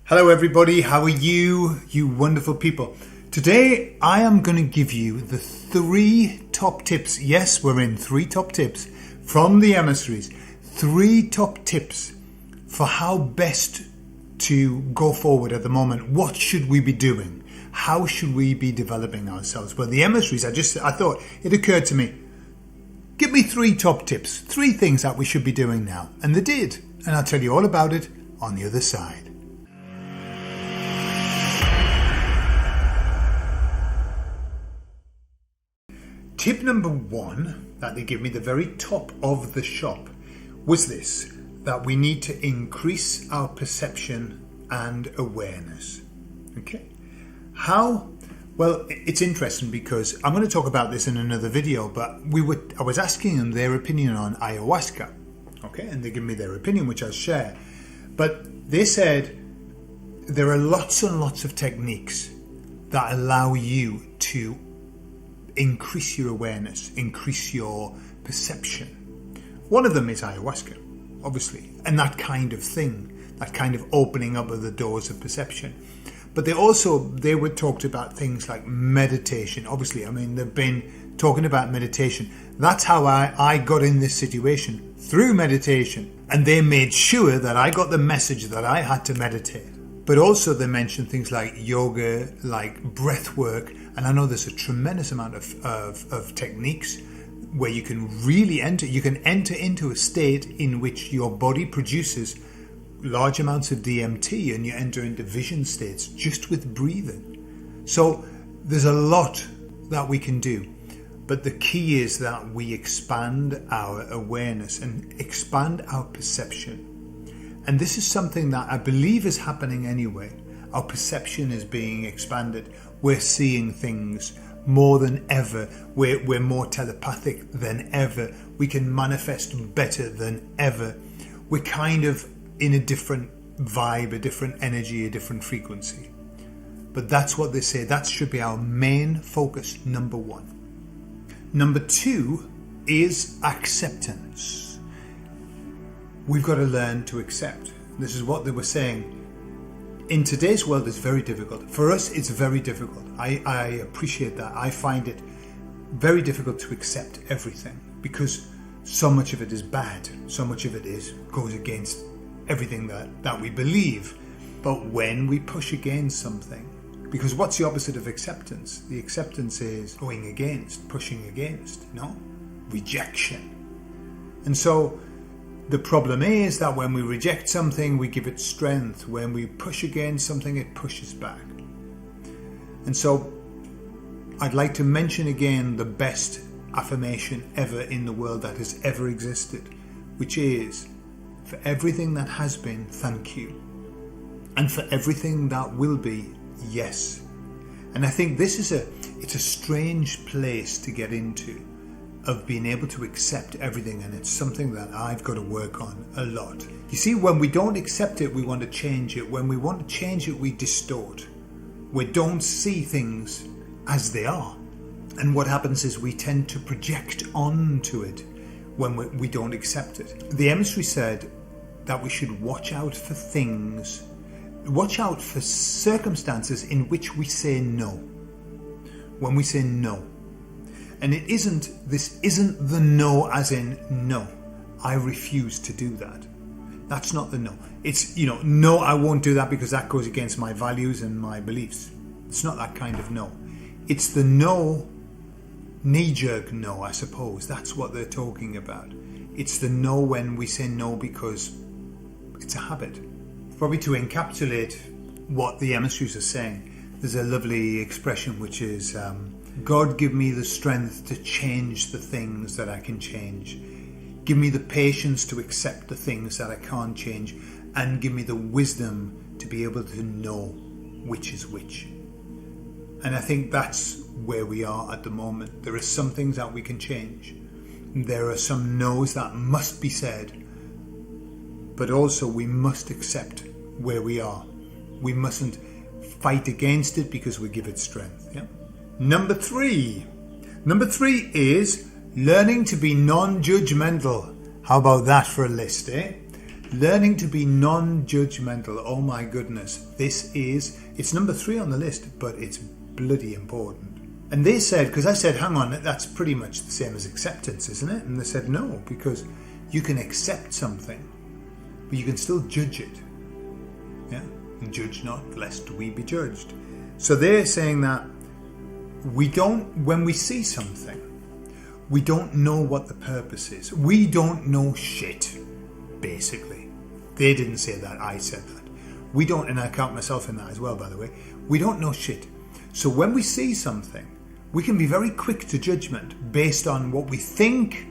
Hello everybody, how are you wonderful people? Today I am going to give you the 3 top tips. Yes, we're in 3 top tips from the Emissaries. 3 top tips for how best to go forward at the moment. What should we be doing? How should we be developing ourselves? Well, the Emissaries, I thought it occurred to me, give me 3 top tips, 3 things that we should be doing now. And they did. And I'll tell you all about it on the other side. Tip number 1 that they give me, the very top of the shop, was this, that we need to increase our perception and awareness. Okay. How? Well, it's interesting because I'm going to talk about this in another video, but I was asking them their opinion on ayahuasca. Okay, and they give me their opinion, which I'll share. But they said there are lots and lots of techniques that allow you to increase your awareness, increase your perception. One of them is ayahuasca, obviously, and that kind of thing, that kind of opening up of the doors of perception. But they were talked about things like meditation. Obviously, I mean, they've been talking about meditation. That's how I got in this situation, through meditation. And they made sure that I got the message that I had to meditate. But also they mentioned things like yoga, like breath work. And I know there's a tremendous amount of techniques where you can really enter into a state in which your body produces large amounts of DMT and you enter into vision states just with breathing. So there's a lot that we can do. But the key is that we expand our awareness and expand our perception. And this is something that I believe is happening anyway. Our perception is being expanded. We're seeing things more than ever. We're more telepathic than ever. We can manifest better than ever. We're kind of in a different vibe, a different energy, a different frequency. But that's what they say. That should be our main focus, number 1. Number 2 is acceptance. We've got to learn to accept. This is what they were saying. In today's world, it's very difficult. For us, it's very difficult. I appreciate that. I find it very difficult to accept everything because so much of it is bad. So much of it goes against everything that we believe. But when we push against something, because what's the opposite of acceptance? The acceptance is going against, pushing against, rejection. And so the problem is that when we reject something, we give it strength. When we push against something, it pushes back. And so I'd like to mention again the best affirmation ever in the world that has ever existed, which is, for everything that has been, thank you. And for everything that will be, yes. And I think this is it's a strange place to get into, of being able to accept everything, and it's something that I've got to work on a lot. You see, when we don't accept it, we want to change it. When we want to change it, we distort. We don't see things as they are. And what happens is we tend to project onto it when we don't accept it. The emissary said that we should watch out for things, watch out for circumstances in which we say no. When we say no. And this isn't the no as in no, I refuse to do that. That's not the no. It's, no, I won't do that because that goes against my values and my beliefs. It's not that kind of no. It's the no, knee-jerk no, I suppose. That's what they're talking about. It's the no when we say no because it's a habit. Probably to encapsulate what the emissaries are saying, there's a lovely expression which is, God, give me the strength to change the things that I can change. Give me the patience to accept the things that I can't change. And give me the wisdom to be able to know which is which. And I think that's where we are at the moment. There are some things that we can change. There are some no's that must be said. But also we must accept where we are. We mustn't fight against it because we give it strength. Yeah? Number 3 is learning to be non-judgmental. How about that for a list, eh? Learning to be non-judgmental. Oh my goodness. It's number 3 on the list, but it's bloody important. And they said, because I said, hang on, that's pretty much the same as acceptance, isn't it? And they said, no, because you can accept something, but you can still judge it. Yeah? And judge not, lest we be judged. So they're saying that when we see something, we don't know what the purpose is. We don't know shit, basically. They didn't say that, I said that. We don't, and I count myself in that as well, by the way. We don't know shit. So when we see something, we can be very quick to judgment based on what we think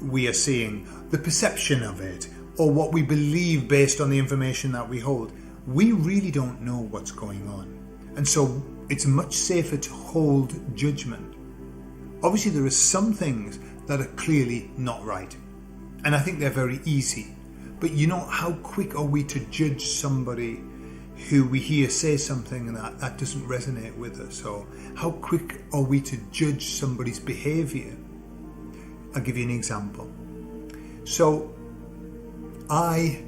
we are seeing, the perception of it, or what we believe based on the information that we hold. We really don't know what's going on. And so it's much safer to hold judgment. Obviously, there are some things that are clearly not right. And I think they're very easy. But you know, how quick are we to judge somebody who we hear say something and that doesn't resonate with us? Or how quick are we to judge somebody's behavior? I'll give you an example. So I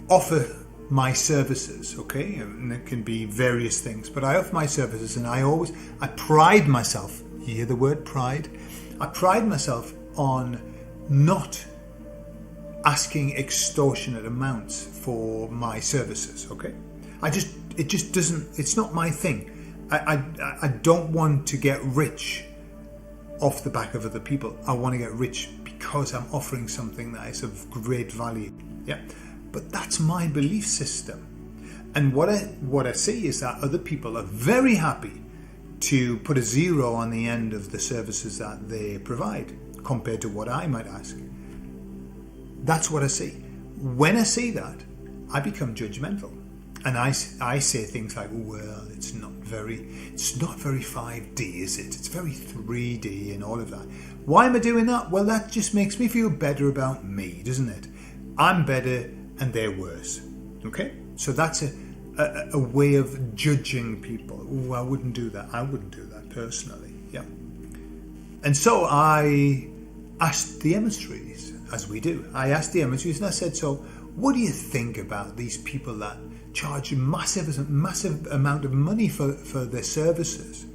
offer my services, okay? And it can be various things, but I offer my services, and I pride myself, you hear the word pride? I pride myself on not asking extortionate amounts for my services, okay? It just doesn't, it's not my thing. I don't want to get rich off the back of other people. I want to get rich because I'm offering something that is of great value. Yeah, but that's my belief system. And what I see is that other people are very happy to put a 0 on the end of the services that they provide compared to what I might ask. That's what I see. When I see that, I become judgmental. And I say things like, well, it's not very 5D, is it? It's very 3D and all of that. Why am I doing that? Well, that just makes me feel better about me, doesn't it? I'm better and they're worse. Okay? So that's a way of judging people. Oh, I wouldn't do that. I wouldn't do that personally. Yeah. And so I asked the emissaries, as we do. I asked the emissaries and I said, so what do you think about these people that charge massive amount of money for their services?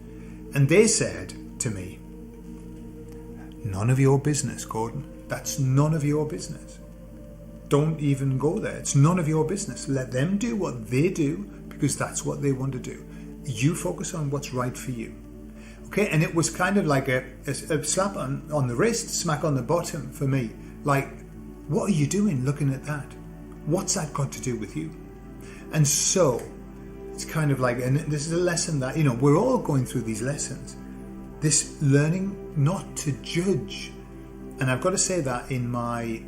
And they said to me, none of your business, Gordon. That's none of your business. Don't even go there. It's none of your business. Let them do what they do because that's what they want to do. You focus on what's right for you. Okay, and it was kind of like a slap on the wrist, smack on the bottom for me. Like, what are you doing looking at that? What's that got to do with you? And so it's kind of like, and this is a lesson that, we're all going through these lessons. This learning not to judge. And I've got to say that in my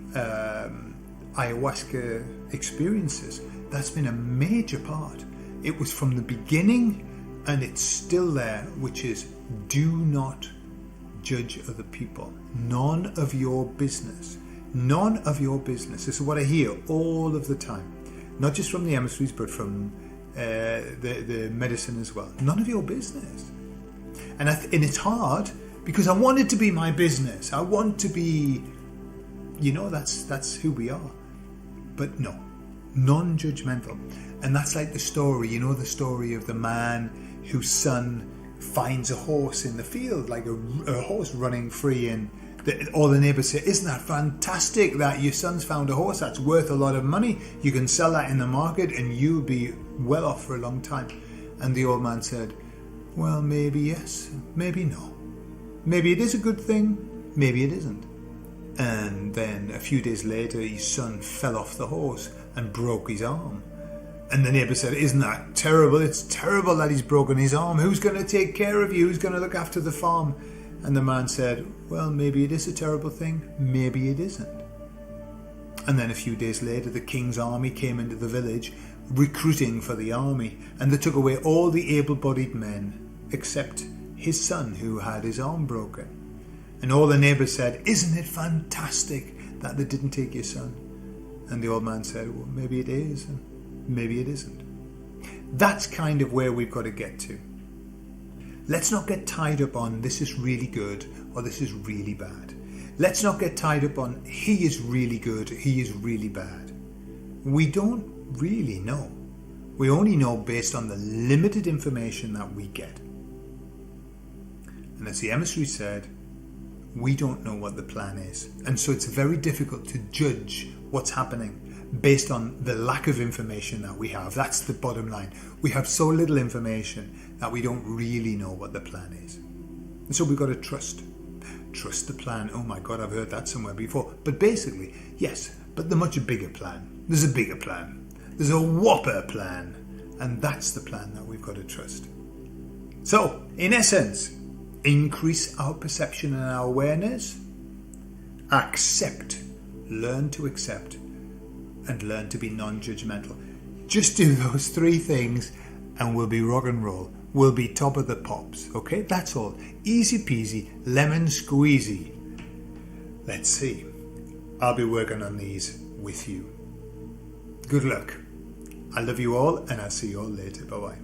ayahuasca experiences, that's been a major part. It was from the beginning and it's still there, which is do not judge other people. None of your business. None of your business. This is what I hear all of the time. Not just from the emissaries, but from the medicine as well. None of your business. And it's hard because I want it to be my business. I want to be, that's who we are. But no, non-judgmental. And that's like the story, the story of the man whose son finds a horse in the field, like a horse running free, and all the neighbours say, isn't that fantastic that your son's found a horse that's worth a lot of money? You can sell that in the market and you'll be well off for a long time. And the old man said, well, maybe yes, maybe no. Maybe it is a good thing, maybe it isn't. And then a few days later, his son fell off the horse and broke his arm. And the neighbour said, isn't that terrible? It's terrible that he's broken his arm. Who's going to take care of you? Who's going to look after the farm? And the man said, well, maybe it is a terrible thing, maybe it isn't. And then a few days later, the king's army came into the village, recruiting for the army, and they took away all the able-bodied men, except his son, who had his arm broken. And all the neighbours said, isn't it fantastic that they didn't take your son? And the old man said, well, maybe it is, and maybe it isn't. That's kind of where we've got to get to. Let's not get tied up on this is really good or this is really bad. Let's not get tied up on he is really good, he is really bad. We don't really know. We only know based on the limited information that we get. And as the emissary said, we don't know what the plan is. And so it's very difficult to judge what's happening based on the lack of information that we have. That's the bottom line. We have so little information that we don't really know what the plan is. And so we've got to trust. Trust the plan. Oh my God, I've heard that somewhere before. But basically, yes, but the much bigger plan. There's a bigger plan. There's a whopper plan. And that's the plan that we've got to trust. So, in essence, increase our perception and our awareness. Accept. Learn to accept. And learn to be non-judgmental. Just do those three things and we'll be rock and roll. We'll be top of the pops. Okay, that's all. Easy peasy, lemon squeezy. Let's see. I'll be working on these with you. Good luck. I love you all and I'll see you all later. Bye-bye.